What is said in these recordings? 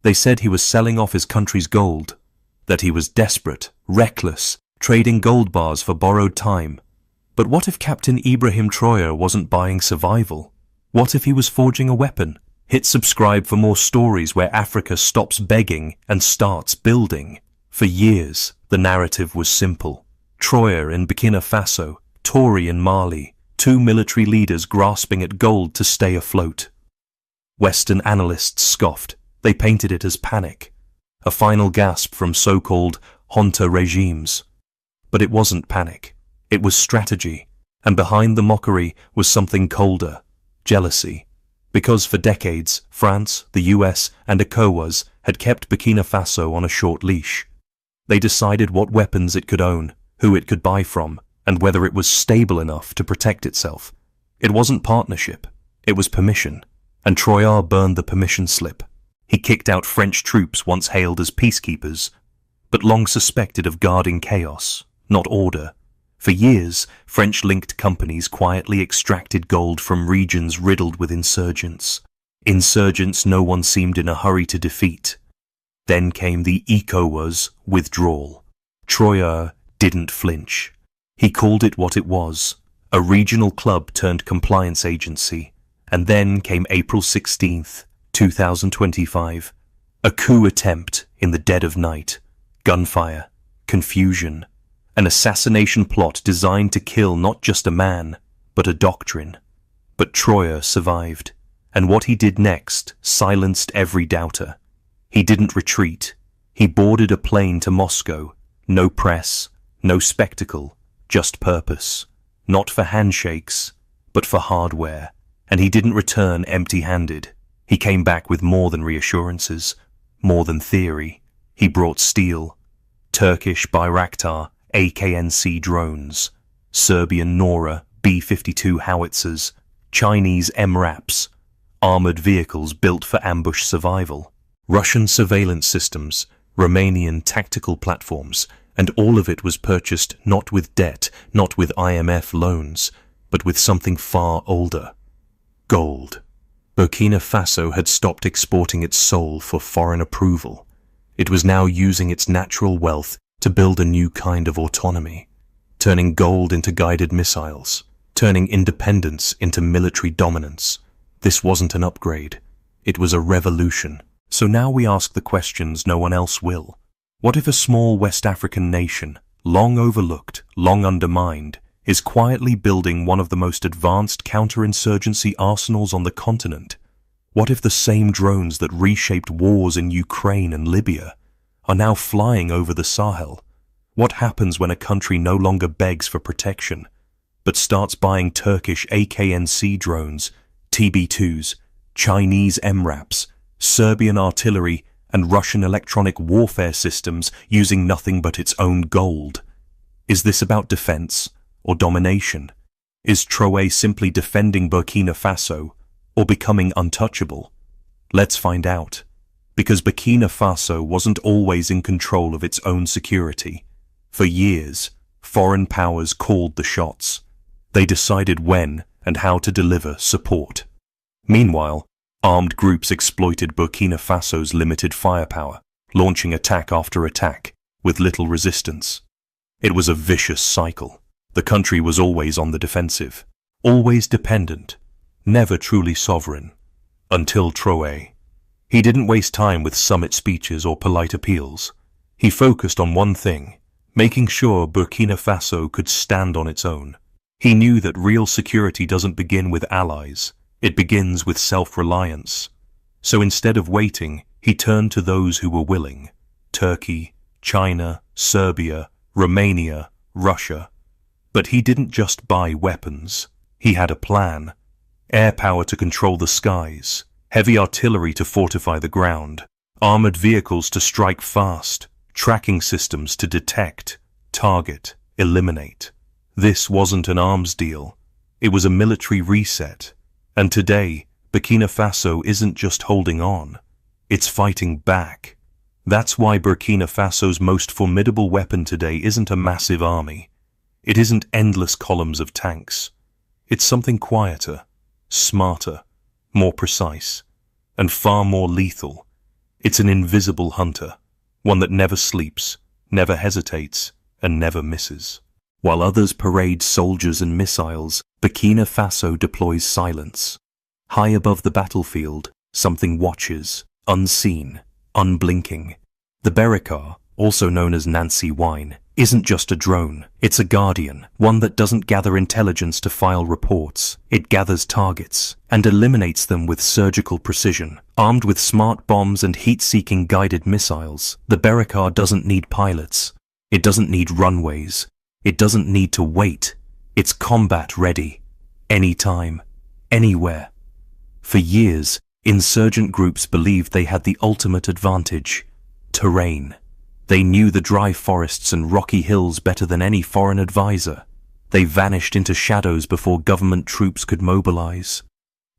They said he was selling off his country's gold, that he was desperate, reckless, trading gold bars for borrowed time. But what if Captain Ibrahim Troyrre wasn't buying survival? What if he was forging a weapon? Hit subscribe for more stories where Africa stops begging and starts building. For years, the narrative was simple. Troyrre in Burkina Faso, Traoré in Mali, two military leaders grasping at gold to stay afloat. Western analysts scoffed. They painted it as panic, a final gasp from so-called junta regimes. But it wasn't panic. It was strategy, and behind the mockery was something colder, jealousy. Because for decades, France, the US, and ECOWAS had kept Burkina Faso on a short leash. They decided what weapons it could own, who it could buy from, and whether it was stable enough to protect itself. It wasn't partnership, it was permission, and Troyrre burned the permission slip. He kicked out French troops once hailed as peacekeepers, but long suspected of guarding chaos, not order. For years, French-linked companies quietly extracted gold from regions riddled with insurgents. Insurgents no one seemed in a hurry to defeat. Then came the ECOWAS withdrawal. Troyrre didn't flinch. He called it what it was, a regional club turned compliance agency. And then came April 16th, 2025. A coup attempt in the dead of night. Gunfire, confusion, an assassination plot designed to kill not just a man, but a doctrine. But Troyrre survived, and what he did next silenced every doubter. He didn't retreat. He boarded a plane to Moscow. No press, no spectacle, just purpose. Not for handshakes, but for hardware. And he didn't return empty-handed. He came back with more than reassurances, more than theory. He brought steel, Turkish Bayraktar AKNC drones, Serbian Nora B-52 howitzers, Chinese MRAPs, armored vehicles built for ambush survival, Russian surveillance systems, Romanian tactical platforms, and all of it was purchased not with debt, not with IMF loans, but with something far older. Gold. Burkina Faso had stopped exporting its soul for foreign approval. It was now using its natural wealth to build a new kind of autonomy, turning gold into guided missiles, turning independence into military dominance. This wasn't an upgrade. It was a revolution. So now we ask the questions no one else will. What if a small West African nation, long overlooked, long undermined, is quietly building one of the most advanced counterinsurgency arsenals on the continent? What if the same drones that reshaped wars in Ukraine and Libya are now flying over the Sahel? What happens when a country no longer begs for protection, but starts buying Turkish AKNC drones, TB2s, Chinese MRAPs, Serbian artillery, and Russian electronic warfare systems using nothing but its own gold? Is this about defense or domination? Is Traoré simply defending Burkina Faso or becoming untouchable? Let's find out. Because Burkina Faso wasn't always in control of its own security. For years, foreign powers called the shots. They decided when and how to deliver support. Meanwhile, armed groups exploited Burkina Faso's limited firepower, launching attack after attack with little resistance. It was a vicious cycle. The country was always on the defensive, always dependent, never truly sovereign. Until Traoré. He didn't waste time with summit speeches or polite appeals. He focused on one thing, making sure Burkina Faso could stand on its own. He knew that real security doesn't begin with allies. It begins with self-reliance. So instead of waiting, he turned to those who were willing. Turkey, China, Serbia, Romania, Russia. But he didn't just buy weapons. He had a plan. Air power to control the skies, heavy artillery to fortify the ground, armored vehicles to strike fast, tracking systems to detect, target, eliminate. This wasn't an arms deal. It was a military reset. And today, Burkina Faso isn't just holding on. It's fighting back. That's why Burkina Faso's most formidable weapon today isn't a massive army. It isn't endless columns of tanks. It's something quieter, smarter, more precise, and far more lethal. It's an invisible hunter, one that never sleeps, never hesitates, and never misses. While others parade soldiers and missiles, Burkina Faso deploys silence. High above the battlefield, something watches, unseen, unblinking. The Berikah, also known as Nancy Wine, isn't just a drone. It's a guardian, one that doesn't gather intelligence to file reports. It gathers targets and eliminates them with surgical precision. Armed with smart bombs and heat-seeking guided missiles, the Berikah doesn't need pilots. It doesn't need runways. It doesn't need to wait. It's combat ready. Anytime, anywhere. For years, insurgent groups believed they had the ultimate advantage: terrain. They knew the dry forests and rocky hills better than any foreign advisor. They vanished into shadows before government troops could mobilize.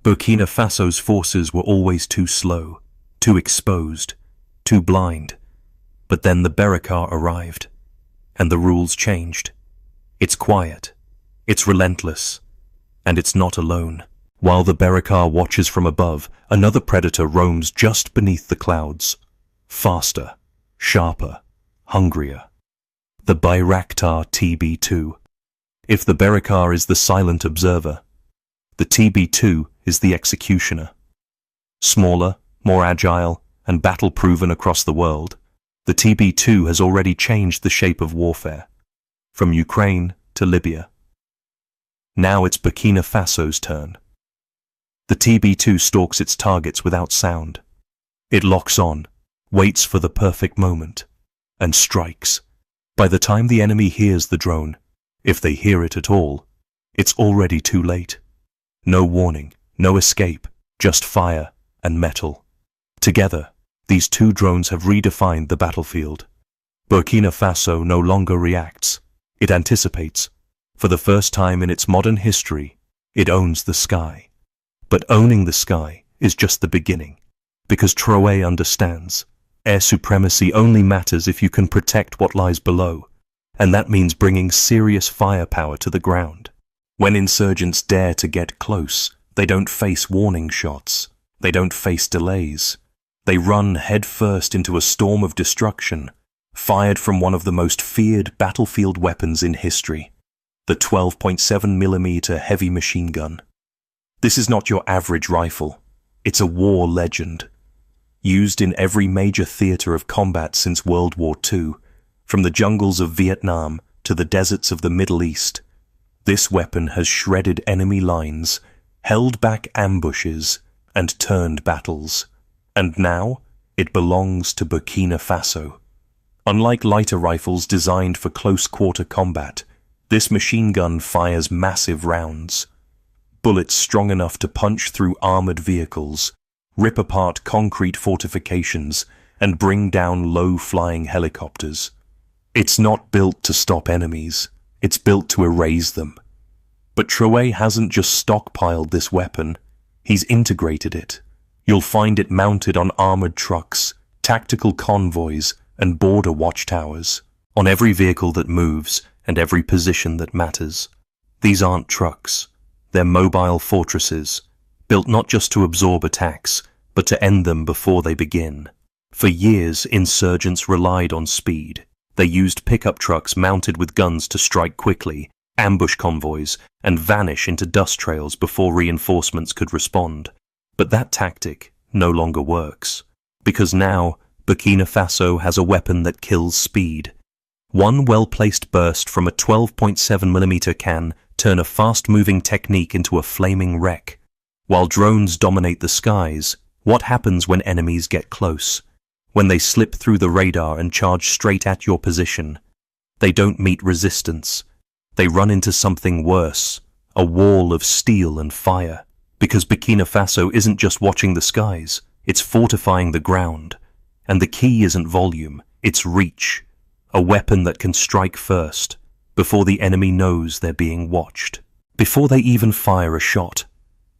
Burkina Faso's forces were always too slow, too exposed, too blind. But then the Berikah arrived, and the rules changed. It's quiet, it's relentless, and it's not alone. While the Berikah watches from above, another predator roams just beneath the clouds. Faster, sharper, hungrier. The Bayraktar TB2. If the Berikah is the silent observer, the TB2 is the executioner. Smaller, more agile, and battle-proven across the world, the TB2 has already changed the shape of warfare, from Ukraine to Libya. Now it's Burkina Faso's turn. The TB2 stalks its targets without sound. It locks on, waits for the perfect moment, and strikes. By the time the enemy hears the drone, if they hear it at all, it's already too late. No warning, no escape, just fire and metal. Together, these two drones have redefined the battlefield. Burkina Faso no longer reacts. It anticipates. For the first time in its modern history, it owns the sky. But owning the sky is just the beginning, because Traoré understands air supremacy only matters if you can protect what lies below, and that means bringing serious firepower to the ground. When insurgents dare to get close, they don't face warning shots, they don't face delays. They run headfirst into a storm of destruction, fired from one of the most feared battlefield weapons in history, the 12.7mm heavy machine gun. This is not your average rifle. It's a war legend. Used in every major theater of combat since World War II, from the jungles of Vietnam to the deserts of the Middle East, this weapon has shredded enemy lines, held back ambushes, and turned battles. And now, it belongs to Burkina Faso. Unlike lighter rifles designed for close-quarter combat, this machine gun fires massive rounds. Bullets strong enough to punch through armored vehicles, rip apart concrete fortifications, and bring down low-flying helicopters. It's not built to stop enemies, it's built to erase them. But Traoré hasn't just stockpiled this weapon, he's integrated it. You'll find it mounted on armored trucks, tactical convoys, and border watchtowers, on every vehicle that moves and every position that matters. These aren't trucks. They're mobile fortresses, built not just to absorb attacks, but to end them before they begin. For years, insurgents relied on speed. They used pickup trucks mounted with guns to strike quickly, ambush convoys, and vanish into dust trails before reinforcements could respond. But that tactic no longer works, because now Burkina Faso has a weapon that kills speed. One well-placed burst from a 12.7mm can turn a fast-moving technique into a flaming wreck. While drones dominate the skies, what happens when enemies get close? When they slip through the radar and charge straight at your position? They don't meet resistance. They run into something worse, a wall of steel and fire. Because Burkina Faso isn't just watching the skies, it's fortifying the ground. And the key isn't volume, it's reach. A weapon that can strike first, before the enemy knows they're being watched, before they even fire a shot.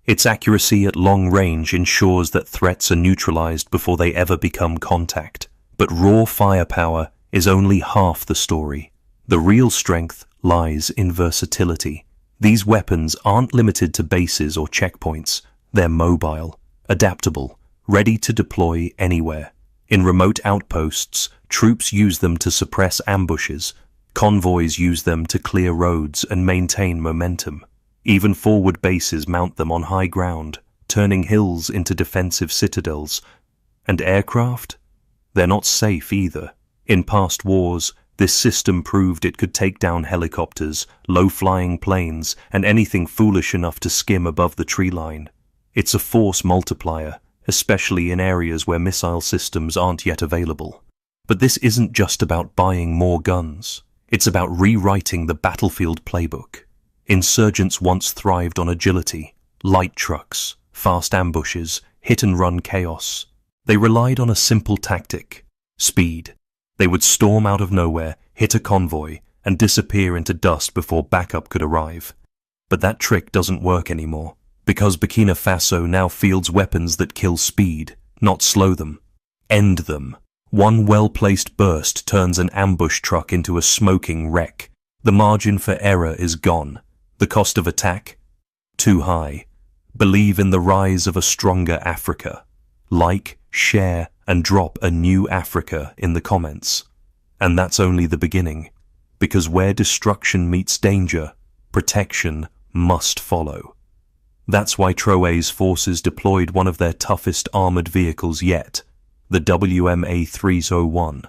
Its accuracy at long range ensures that threats are neutralized before they ever become contact. But raw firepower is only half the story. The real strength lies in versatility. These weapons aren't limited to bases or checkpoints. They're mobile, adaptable, ready to deploy anywhere. In remote outposts, troops use them to suppress ambushes. Convoys use them to clear roads and maintain momentum. Even forward bases mount them on high ground, turning hills into defensive citadels. And aircraft? They're not safe either. In past wars, this system proved it could take down helicopters, low-flying planes, and anything foolish enough to skim above the tree line. It's a force multiplier, especially in areas where missile systems aren't yet available. But this isn't just about buying more guns. It's about rewriting the battlefield playbook. Insurgents once thrived on agility, light trucks, fast ambushes, hit-and-run chaos. They relied on a simple tactic: speed. They would storm out of nowhere, hit a convoy, and disappear into dust before backup could arrive. But that trick doesn't work anymore, because Burkina Faso now fields weapons that kill speed, not slow them. End them. One well-placed burst turns an ambush truck into a smoking wreck. The margin for error is gone. The cost of attack? Too high. Believe in the rise of a stronger Africa. Like, share, and drop a new Africa in the comments. And that's only the beginning, because where destruction meets danger, protection must follow. That's why Traoré's forces deployed one of their toughest armored vehicles yet, the WMA-301.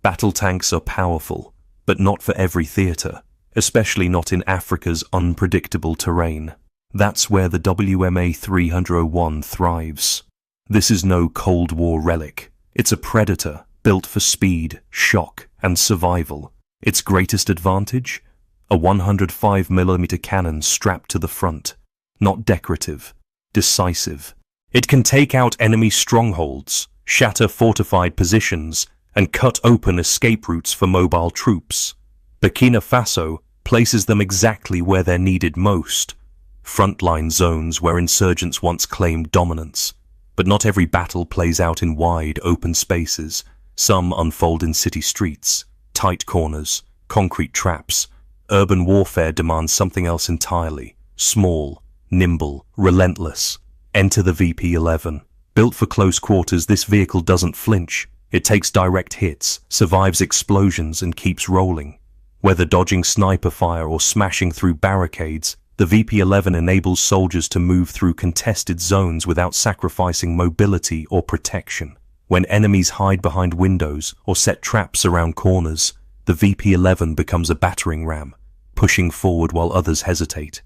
Battle tanks are powerful, but not for every theater, especially not in Africa's unpredictable terrain. That's where the WMA-301 thrives. This is no Cold War relic. It's a predator built for speed, shock, and survival. Its greatest advantage? A 105mm cannon strapped to the front. Not decorative, decisive. It can take out enemy strongholds, shatter fortified positions, and cut open escape routes for mobile troops. Burkina Faso places them exactly where they're needed most. Frontline zones where insurgents once claimed dominance. But not every battle plays out in wide, open spaces. Some unfold in city streets, tight corners, concrete traps. Urban warfare demands something else entirely. Small, nimble, relentless. Enter the VP-11. Built for close quarters, this vehicle doesn't flinch. It takes direct hits, survives explosions, and keeps rolling. Whether dodging sniper fire or smashing through barricades, the VP-11 enables soldiers to move through contested zones without sacrificing mobility or protection. When enemies hide behind windows or set traps around corners, the VP-11 becomes a battering ram, pushing forward while others hesitate.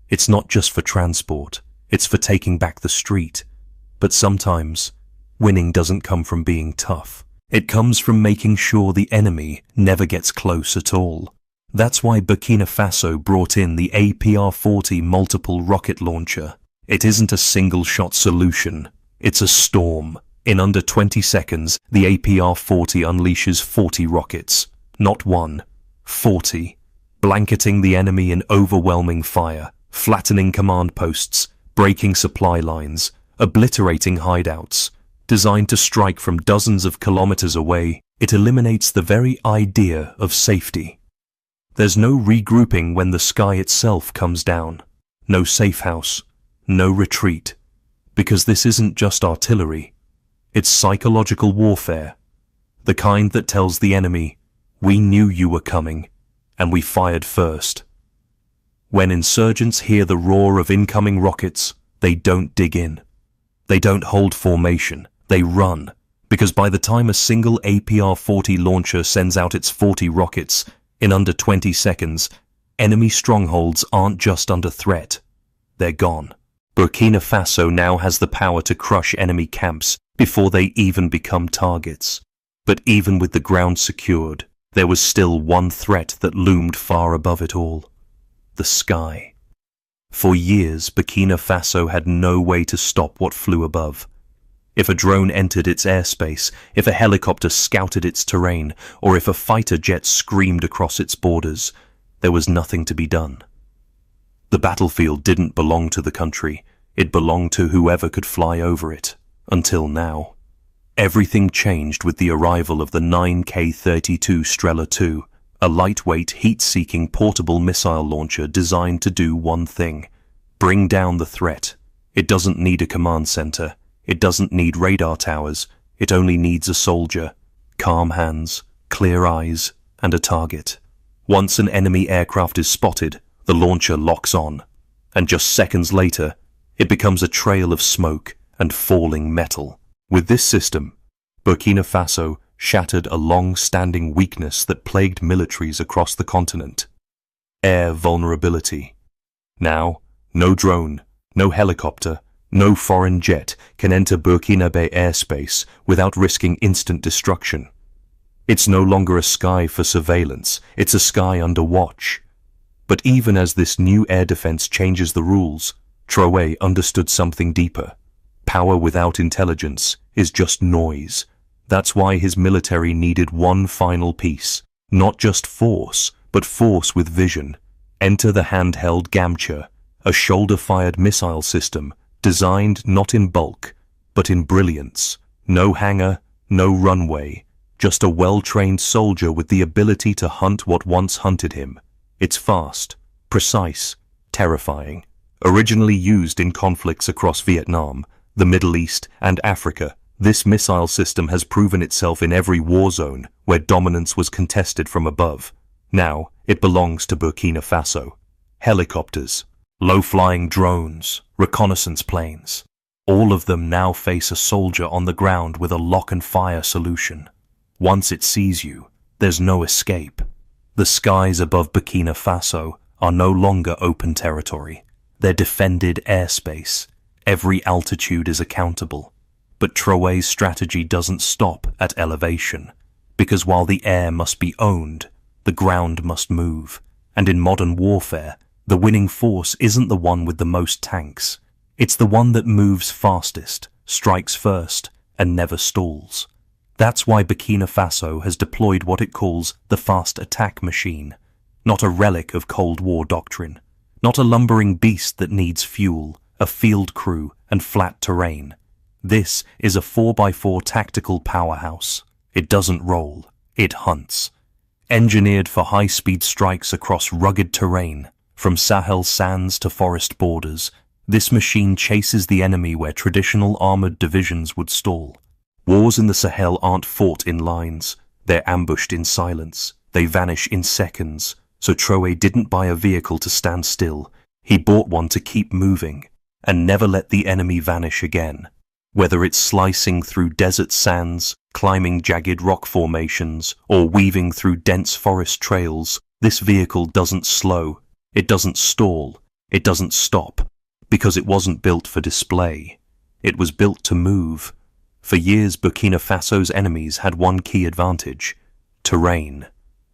It's not just for transport, it's for taking back the street. But sometimes, winning doesn't come from being tough. It comes from making sure the enemy never gets close at all. That's why Burkina Faso brought in the APR-40 multiple rocket launcher. It isn't a single-shot solution. It's a storm. In under 20 seconds, the APR-40 unleashes 40 rockets. Not one, 40. Blanketing the enemy in overwhelming fire, flattening command posts, breaking supply lines, obliterating hideouts. Designed to strike from dozens of kilometers away, it eliminates the very idea of safety. There's no regrouping when the sky itself comes down. No safe house, no retreat. Because this isn't just artillery. It's psychological warfare. The kind that tells the enemy, we knew you were coming, and we fired first. When insurgents hear the roar of incoming rockets, they don't dig in. They don't hold formation. They run. Because by the time a single APR-40 launcher sends out its 40 rockets, in under 20 seconds, enemy strongholds aren't just under threat. They're gone. Burkina Faso now has the power to crush enemy camps before they even become targets. But even with the ground secured, there was still one threat that loomed far above it all. The sky. For years, Burkina Faso had no way to stop what flew above. If a drone entered its airspace, if a helicopter scouted its terrain, or if a fighter jet screamed across its borders, there was nothing to be done. The battlefield didn't belong to the country, it belonged to whoever could fly over it, until now. Everything changed with the arrival of the 9K-32 Strela II, a lightweight, heat-seeking portable missile launcher designed to do one thing: bring down the threat. It doesn't need a command center. It doesn't need radar towers. It only needs a soldier, calm hands, clear eyes, and a target. Once an enemy aircraft is spotted, the launcher locks on, and just seconds later, it becomes a trail of smoke and falling metal. With this system, Burkina Faso shattered a long-standing weakness that plagued militaries across the continent: air vulnerability. Now, no drone, no helicopter, no foreign jet can enter Burkinabe airspace without risking instant destruction. It's no longer a sky for surveillance, it's a sky under watch. But even as this new air defense changes the rules, Traoré understood something deeper. Power without intelligence is just noise. That's why his military needed one final piece, not just force, but force with vision. Enter the handheld Gamcha, a shoulder-fired missile system designed not in bulk, but in brilliance. No hangar, no runway, just a well-trained soldier with the ability to hunt what once hunted him. It's fast, precise, terrifying. Originally used in conflicts across Vietnam, the Middle East, and Africa, this missile system has proven itself in every war zone where dominance was contested from above. Now, it belongs to Burkina Faso. Helicopters, low-flying drones, reconnaissance planes, all of them now face a soldier on the ground with a lock-and-fire solution. Once it sees you, there's no escape. The skies above Burkina Faso are no longer open territory. They're defended airspace. Every altitude is accountable. But Traoré's strategy doesn't stop at elevation, because while the air must be owned, the ground must move. And in modern warfare, the winning force isn't the one with the most tanks. It's the one that moves fastest, strikes first, and never stalls. That's why Burkina Faso has deployed what it calls the fast attack machine, not a relic of Cold War doctrine, not a lumbering beast that needs fuel, a field crew, and flat terrain. This is a 4x4 tactical powerhouse. It doesn't roll, it hunts. Engineered for high-speed strikes across rugged terrain, from Sahel sands to forest borders, this machine chases the enemy where traditional armored divisions would stall. Wars in the Sahel aren't fought in lines, they're ambushed in silence, they vanish in seconds. So Traoré didn't buy a vehicle to stand still, he bought one to keep moving, and never let the enemy vanish again. Whether it's slicing through desert sands, climbing jagged rock formations, or weaving through dense forest trails, this vehicle doesn't slow, it doesn't stall, it doesn't stop, because it wasn't built for display. It was built to move. For years, Burkina Faso's enemies had one key advantage: terrain.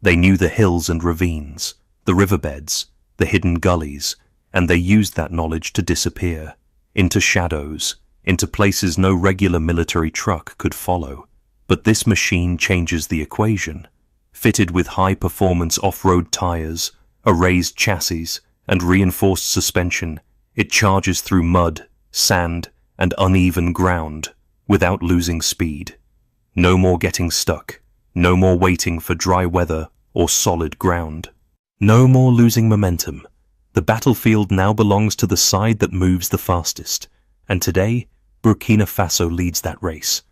They knew the hills and ravines, the riverbeds, the hidden gullies, and they used that knowledge to disappear, into shadows, into places no regular military truck could follow. But this machine changes the equation. Fitted with high-performance off-road tires, a raised chassis, and reinforced suspension, it charges through mud, sand, and uneven ground without losing speed. No more getting stuck. No more waiting for dry weather or solid ground. No more losing momentum. The battlefield now belongs to the side that moves the fastest. And today, Burkina Faso leads that race.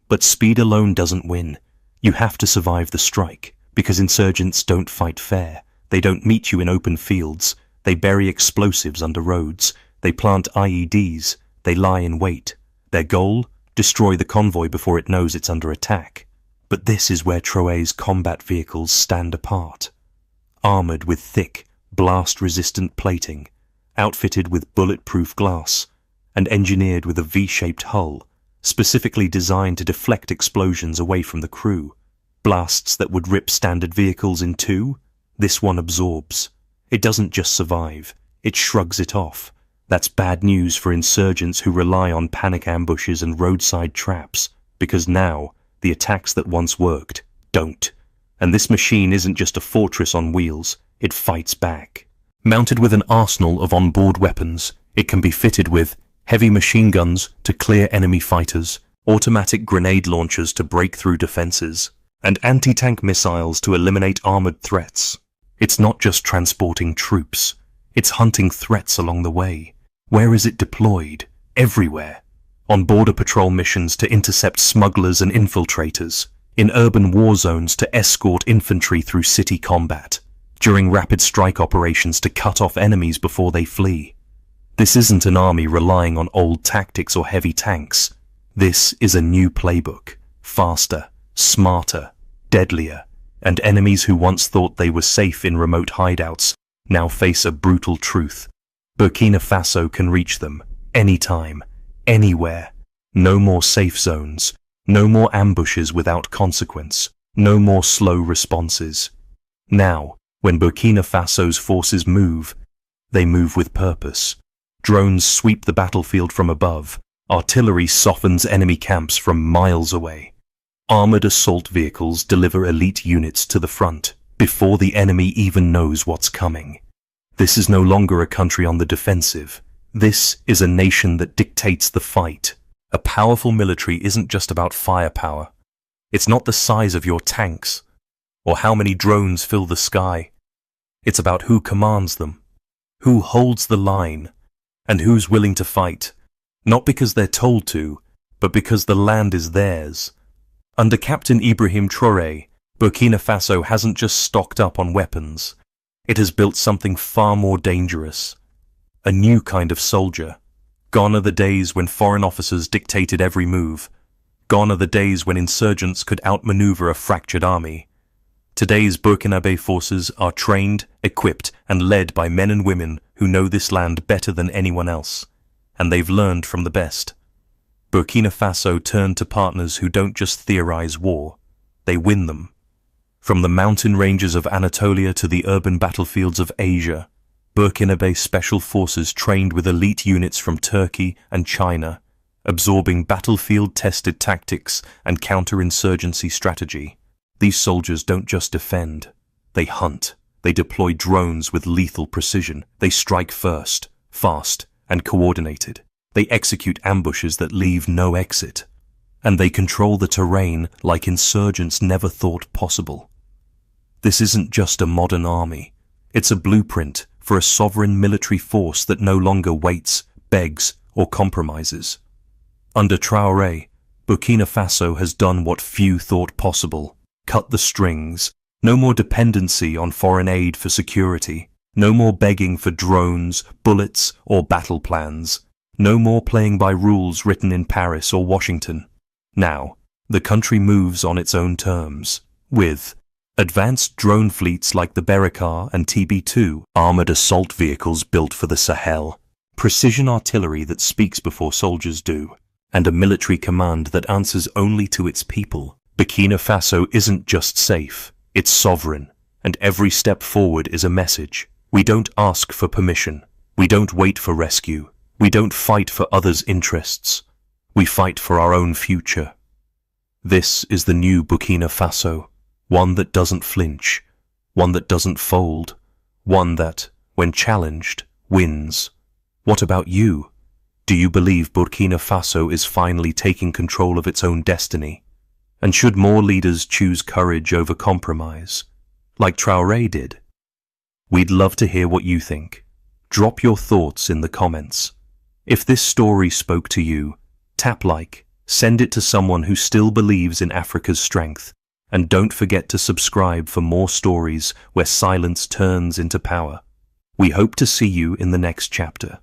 But speed alone doesn't win. You have to survive the strike, because insurgents don't fight fair. They don't meet you in open fields. They bury explosives under roads. They plant IEDs. They lie in wait. Their goal? Destroy the convoy before it knows it's under attack. But this is where Traoré's combat vehicles stand apart. Armoured with thick, blast-resistant plating, outfitted with bulletproof glass, and engineered with a V-shaped hull, specifically designed to deflect explosions away from the crew. Blasts that would rip standard vehicles in two, this one absorbs. It doesn't just survive, it shrugs it off. That's bad news for insurgents who rely on panic ambushes and roadside traps, because now, the attacks that once worked don't. And this machine isn't just a fortress on wheels, it fights back. Mounted with an arsenal of onboard weapons, it can be fitted with heavy machine guns to clear enemy fighters, automatic grenade launchers to break through defenses, and anti-tank missiles to eliminate armored threats. It's not just transporting troops, it's hunting threats along the way. Where is it deployed? Everywhere. on border patrol missions to intercept smugglers and infiltrators, in urban war zones to escort infantry through city combat, during rapid strike operations to cut off enemies before they flee. This isn't an army relying on old tactics or heavy tanks. This is a new playbook, faster, smarter, deadlier, and enemies who once thought they were safe in remote hideouts now face a brutal truth. Burkina Faso can reach them, anytime, anywhere. No more safe zones, no more ambushes without consequence, no more slow responses. Now, when Burkina Faso's forces move, they move with purpose. Drones sweep the battlefield from above. Artillery softens enemy camps from miles away. Armored assault vehicles deliver elite units to the front before the enemy even knows what's coming. This is no longer a country on the defensive. This is a nation that dictates the fight. A powerful military isn't just about firepower. It's not the size of your tanks or how many drones fill the sky. It's about who commands them, who holds the line, and who's willing to fight, not because they're told to, but because the land is theirs. Under Captain Ibrahim Traoré, Burkina Faso hasn't just stocked up on weapons. It has built something far more dangerous. A new kind of soldier. Gone are the days when foreign officers dictated every move. Gone are the days when insurgents could outmaneuver a fractured army. Today's Burkinabe forces are trained, equipped, and led by men and women who know this land better than anyone else, and they've learned from the best. Burkina Faso turned to partners who don't just theorize war, they win them. From the mountain ranges of Anatolia to the urban battlefields of Asia, Burkinabe special forces trained with elite units from Turkey and China, absorbing battlefield-tested tactics and counterinsurgency strategy. These soldiers don't just defend, they hunt. They deploy drones with lethal precision. They strike first, fast, and coordinated. They execute ambushes that leave no exit. And they control the terrain like insurgents never thought possible. This isn't just a modern army. It's a blueprint for a sovereign military force that no longer waits, begs, or compromises. Under Traoré, Burkina Faso has done what few thought possible. Cut the strings. No more dependency on foreign aid for security. No more begging for drones, bullets, or battle plans. No more playing by rules written in Paris or Washington. Now, the country moves on its own terms, with advanced drone fleets like the Berakar and TB2, armored assault vehicles built for the Sahel, precision artillery that speaks before soldiers do, and a military command that answers only to its people. Burkina Faso isn't just safe, it's sovereign, and every step forward is a message. We don't ask for permission. We don't wait for rescue. We don't fight for others' interests. We fight for our own future. This is the new Burkina Faso, one that doesn't flinch, one that doesn't fold, one that, when challenged, wins. What about you? Do you believe Burkina Faso is finally taking control of its own destiny? And should more leaders choose courage over compromise, like Traoré did? We'd love to hear what you think. Drop your thoughts in the comments. If this story spoke to you, tap like, send it to someone who still believes in Africa's strength, and don't forget to subscribe for more stories where silence turns into power. We hope to see you in the next chapter.